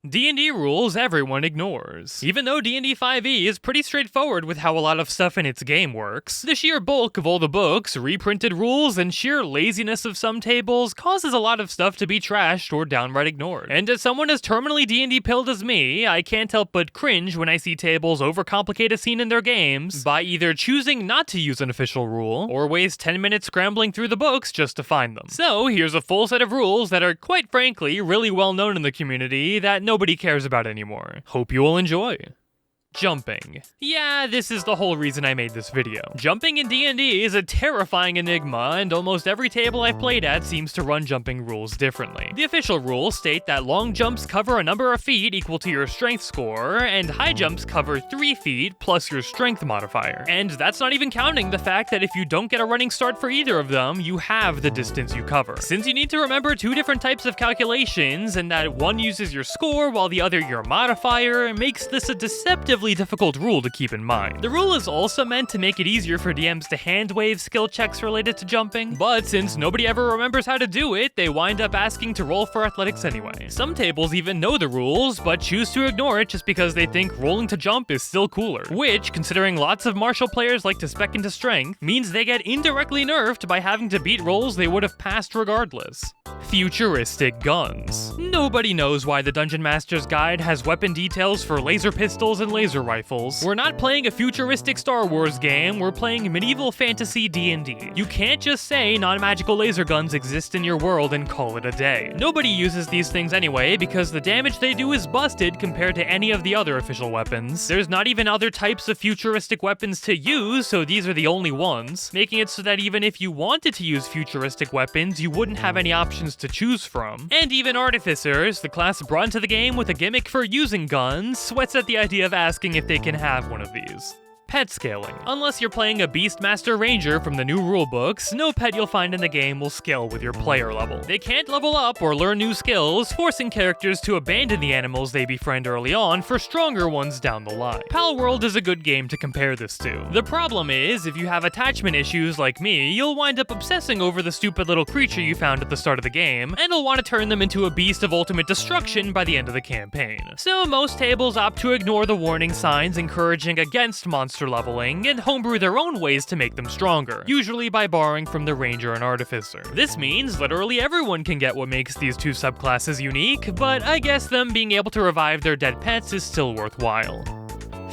D&D rules everyone ignores. Even though D&D 5e is pretty straightforward with how a lot of stuff in its game works, the sheer bulk of all the books, reprinted rules, and sheer laziness of some tables causes a lot of stuff to be trashed or downright ignored. And as someone as terminally D&D pilled as me, I can't help but cringe when I see tables overcomplicate a scene in their games by either choosing not to use an official rule, or waste 10 minutes scrambling through the books just to find them. So here's a full set of rules that are quite frankly really well known in the community that nobody cares about anymore. Hope you will enjoy. Jumping. Yeah, this is the whole reason I made this video. Jumping in D&D is a terrifying enigma, and almost every table I've played at seems to run jumping rules differently. The official rules state that long jumps cover a number of feet equal to your strength score, and high jumps cover 3 feet plus your strength modifier. And that's not even counting the fact that if you don't get a running start for either of them, you have the distance you cover. Since you need to remember 2 different types of calculations, and that one uses your score while the other your modifier, it makes this a deceptively difficult rule to keep in mind. The rule is also meant to make it easier for DMs to hand-wave skill checks related to jumping, but since nobody ever remembers how to do it, they wind up asking to roll for athletics anyway. Some tables even know the rules, but choose to ignore it just because they think rolling to jump is still cooler, which, considering lots of martial players like to spec into strength, means they get indirectly nerfed by having to beat rolls they would have passed regardless. Futuristic Guns. Nobody knows why the Dungeon Master's Guide has weapon details for laser pistols and laser rifles. We're not playing a futuristic Star Wars game, we're playing medieval fantasy D&D. You can't just say non-magical laser guns exist in your world and call it a day. Nobody uses these things anyway because the damage they do is busted compared to any of the other official weapons. There's not even other types of futuristic weapons to use, so these are the only ones, making it so that even if you wanted to use futuristic weapons, you wouldn't have any options to choose from. And even Artificers, the class brought into the game with a gimmick for using guns, sweats at the idea of asking if they can have one of these. Pet scaling. Unless you're playing a Beastmaster Ranger from the new rulebooks, no pet you'll find in the game will scale with your player level. They can't level up or learn new skills, forcing characters to abandon the animals they befriend early on for stronger ones down the line. Palworld is a good game to compare this to. The problem is, if you have attachment issues like me, you'll wind up obsessing over the stupid little creature you found at the start of the game, and you'll want to turn them into a beast of ultimate destruction by the end of the campaign. So most tables opt to ignore the warning signs encouraging against monster leveling and homebrew their own ways to make them stronger, usually by borrowing from the Ranger and Artificer. This means literally everyone can get what makes these 2 subclasses unique, but I guess them being able to revive their dead pets is still worthwhile.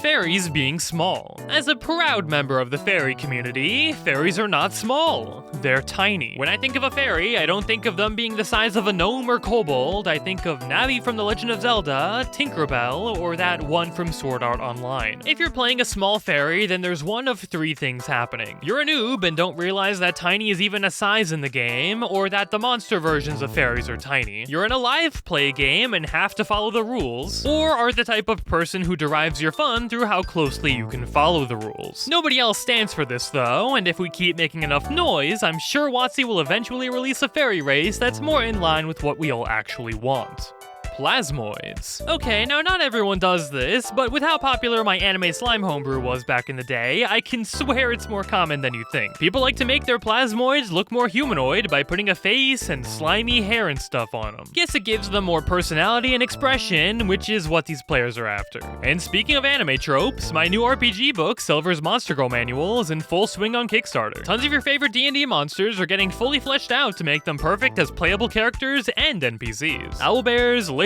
Fairies being small. As a proud member of the fairy community, fairies are not small. They're tiny. When I think of a fairy, I don't think of them being the size of a gnome or kobold. I think of Navi from The Legend of Zelda, Tinkerbell, or that one from Sword Art Online. If you're playing a small fairy, then there's one of 3 things happening. You're a noob and don't realize that tiny is even a size in the game, or that the monster versions of fairies are tiny. You're in a live play game and have to follow the rules, or are the type of person who derives your fun through how closely you can follow the rules. Nobody else stands for this though, and if we keep making enough noise, I'm sure WotC will eventually release a fairy race that's more in line with what we all actually want. Plasmoids. Okay, now not everyone does this, but with how popular my anime slime homebrew was back in the day, I can swear it's more common than you think. People like to make their plasmoids look more humanoid by putting a face and slimy hair and stuff on them. Guess it gives them more personality and expression, which is what these players are after. And speaking of anime tropes, my new RPG book, Silver's Monster Girl Manual, is in full swing on Kickstarter. Tons of your favorite D&D monsters are getting fully fleshed out to make them perfect as playable characters and NPCs. Owlbears, liches,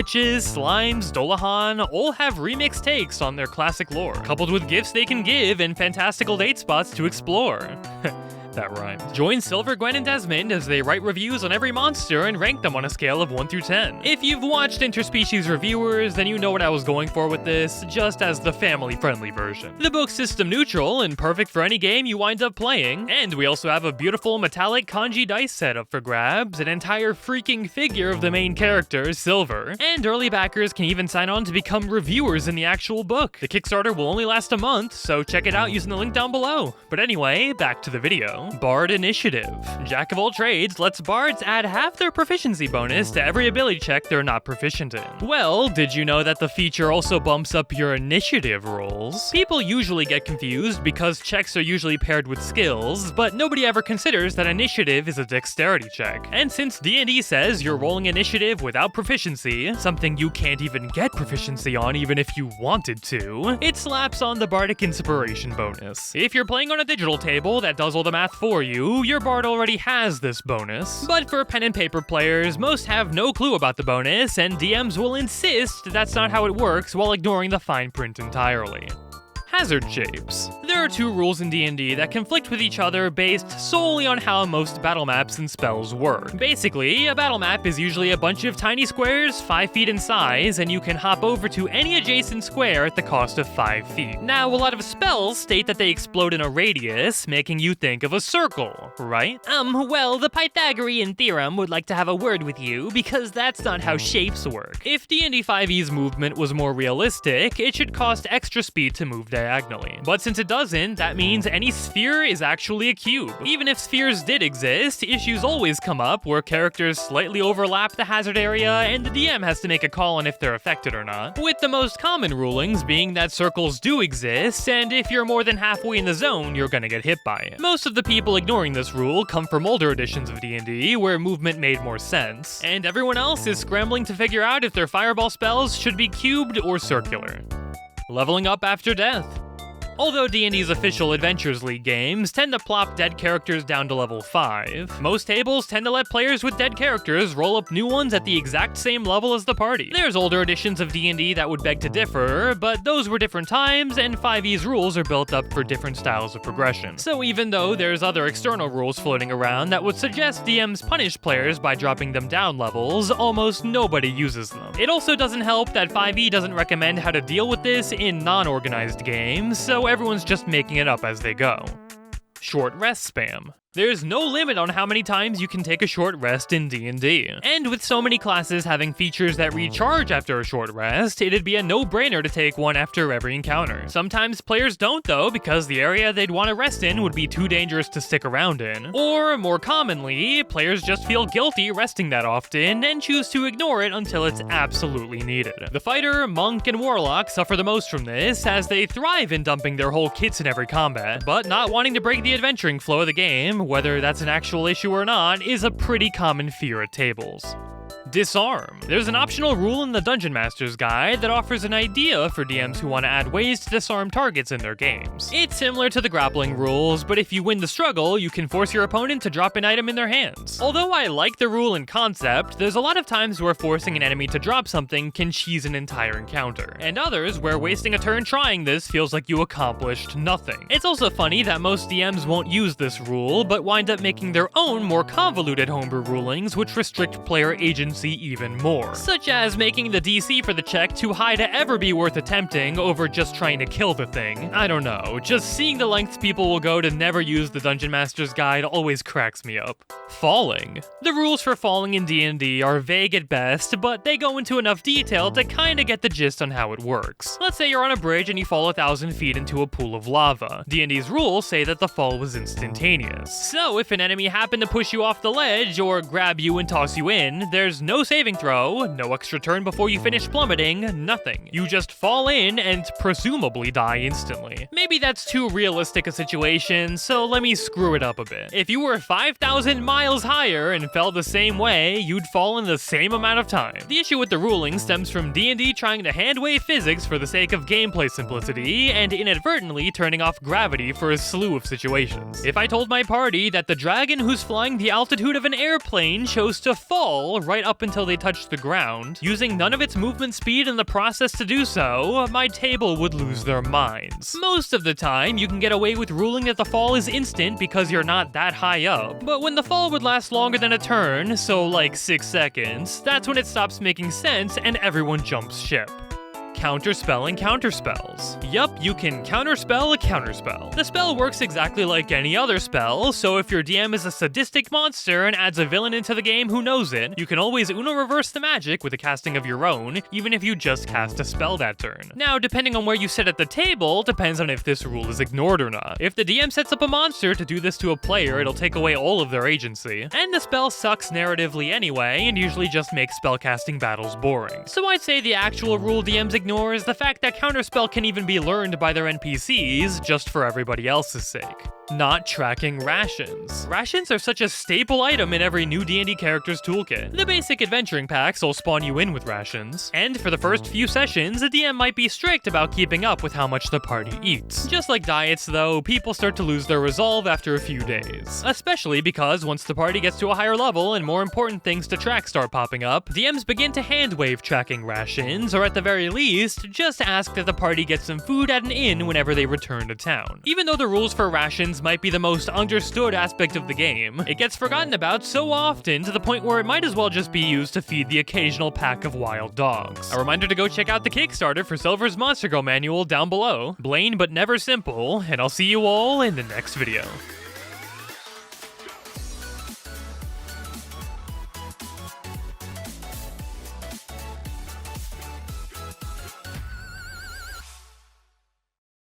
slimes, Dolahan all have remixed takes on their classic lore, coupled with gifts they can give and fantastical date spots to explore. That rhymed. Join Silver, Gwen, and Desmond as they write reviews on every monster and rank them on a scale of 1 through 10. If you've watched Interspecies Reviewers, then you know what I was going for with this, just as the family-friendly version. The book's system neutral and perfect for any game you wind up playing, and we also have a beautiful metallic kanji dice set up for grabs, an entire freaking figure of the main character, Silver, and early backers can even sign on to become reviewers in the actual book. The Kickstarter will only last a month, so check it out using the link down below. But anyway, back to the video. Bard Bard Initiative. Jack of all trades lets bards add half their proficiency bonus to every ability check they're not proficient in. Well, did you know that the feature also bumps up your initiative rolls? People usually get confused because checks are usually paired with skills, but nobody ever considers that initiative is a dexterity check. And since D&D says you're rolling initiative without proficiency, something you can't even get proficiency on even if you wanted to, it slaps on the bardic inspiration bonus. If you're playing on a digital table that does all the math for you, your bard already has this bonus. But for pen and paper players, most have no clue about the bonus, and DMs will insist that's not how it works while ignoring the fine print entirely. Hazard shapes. There are two rules in D&D that conflict with each other based solely on how most battle maps and spells work. Basically, a battle map is usually a bunch of tiny squares 5 feet in size, and you can hop over to any adjacent square at the cost of 5 feet. Now, a lot of spells state that they explode in a radius, making you think of a circle, right? Well, the Pythagorean theorem would like to have a word with you, because that's not how shapes work. If D&D 5e's movement was more realistic, it should cost extra speed to move diagonally. But since it doesn't, that means any sphere is actually a cube. Even if spheres did exist, issues always come up where characters slightly overlap the hazard area and the DM has to make a call on if they're affected or not, with the most common rulings being that circles do exist, and if you're more than halfway in the zone, you're gonna get hit by it. Most of the people ignoring this rule come from older editions of D&D where movement made more sense, and everyone else is scrambling to figure out if their fireball spells should be cubed or circular. Leveling up after death. Although D&D's official Adventures League games tend to plop dead characters down to level 5, most tables tend to let players with dead characters roll up new ones at the exact same level as the party. There's older editions of D&D that would beg to differ, but those were different times, and 5e's rules are built up for different styles of progression. So even though there's other external rules floating around that would suggest DMs punish players by dropping them down levels, almost nobody uses them. It also doesn't help that 5e doesn't recommend how to deal with this in non-organized games, so everyone's just making it up as they go. Short rest spam. There's no limit on how many times you can take a short rest in D&D. And with so many classes having features that recharge after a short rest, it'd be a no-brainer to take one after every encounter. Sometimes players don't though, because the area they'd want to rest in would be too dangerous to stick around in. Or, more commonly, players just feel guilty resting that often and choose to ignore it until it's absolutely needed. The fighter, monk, and warlock suffer the most from this, as they thrive in dumping their whole kits in every combat, but not wanting to break the adventuring flow of the game, whether that's an actual issue or not, is a pretty common fear at tables. Disarm. There's an optional rule in the Dungeon Master's Guide that offers an idea for DMs who want to add ways to disarm targets in their games. It's similar to the grappling rules, but if you win the struggle, you can force your opponent to drop an item in their hands. Although I like the rule in concept, there's a lot of times where forcing an enemy to drop something can cheese an entire encounter, and others where wasting a turn trying this feels like you accomplished nothing. It's also funny that most DMs won't use this rule, but wind up making their own more convoluted homebrew rulings which restrict player agency even more, such as making the DC for the check too high to ever be worth attempting over just trying to kill the thing. I don't know, just seeing the lengths people will go to never use the Dungeon Master's Guide always cracks me up. Falling. The rules for falling in D&D are vague at best, but they go into enough detail to kinda get the gist on how it works. Let's say you're on a bridge and you fall 1,000 feet into a pool of lava. D&D's rules say that the fall was instantaneous. So if an enemy happened to push you off the ledge or grab you and toss you in, there's no saving throw, no extra turn before you finish plummeting, nothing. You just fall in and presumably die instantly. Maybe that's too realistic a situation, so let me screw it up a bit. If you were 5,000 miles higher and fell the same way, you'd fall in the same amount of time. The issue with the ruling stems from D&D trying to hand-wave physics for the sake of gameplay simplicity, and inadvertently turning off gravity for a slew of situations. If I told my party that the dragon who's flying the altitude of an airplane chose to fall right up until they touched the ground, using none of its movement speed in the process to do so, my table would lose their minds. Most of the time, you can get away with ruling that the fall is instant because you're not that high up, but when the fall would last longer than a turn, so like 6 seconds, that's when it stops making sense and everyone jumps ship. counterspell and counterspells. Yup, you can counterspell a counterspell. The spell works exactly like any other spell, so if your DM is a sadistic monster and adds a villain into the game who knows it, you can always Uno reverse the magic with a casting of your own, even if you just cast a spell that turn. Now, depending on where you sit at the table, depends on if this rule is ignored or not. If the DM sets up a monster to do this to a player, it'll take away all of their agency. And the spell sucks narratively anyway, and usually just makes spellcasting battles boring. So I'd say the actual rule DMs ignore is the fact that counterspell can even be learned by their NPCs, just for everybody else's sake. Not tracking rations. Rations are such a staple item in every new D&D character's toolkit. The basic adventuring packs will spawn you in with rations, and for the first few sessions, the DM might be strict about keeping up with how much the party eats. Just like diets though, people start to lose their resolve after a few days. Especially because once the party gets to a higher level and more important things to track start popping up, DMs begin to handwave tracking rations, or at the very least, just ask that the party get some food at an inn whenever they return to town. Even though the rules for rations might be the most understood aspect of the game, it gets forgotten about so often to the point where it might as well just be used to feed the occasional pack of wild dogs. A reminder to go check out the Kickstarter for Silver's Monster Go manual down below. Blaine but never simple, and I'll see you all in the next video.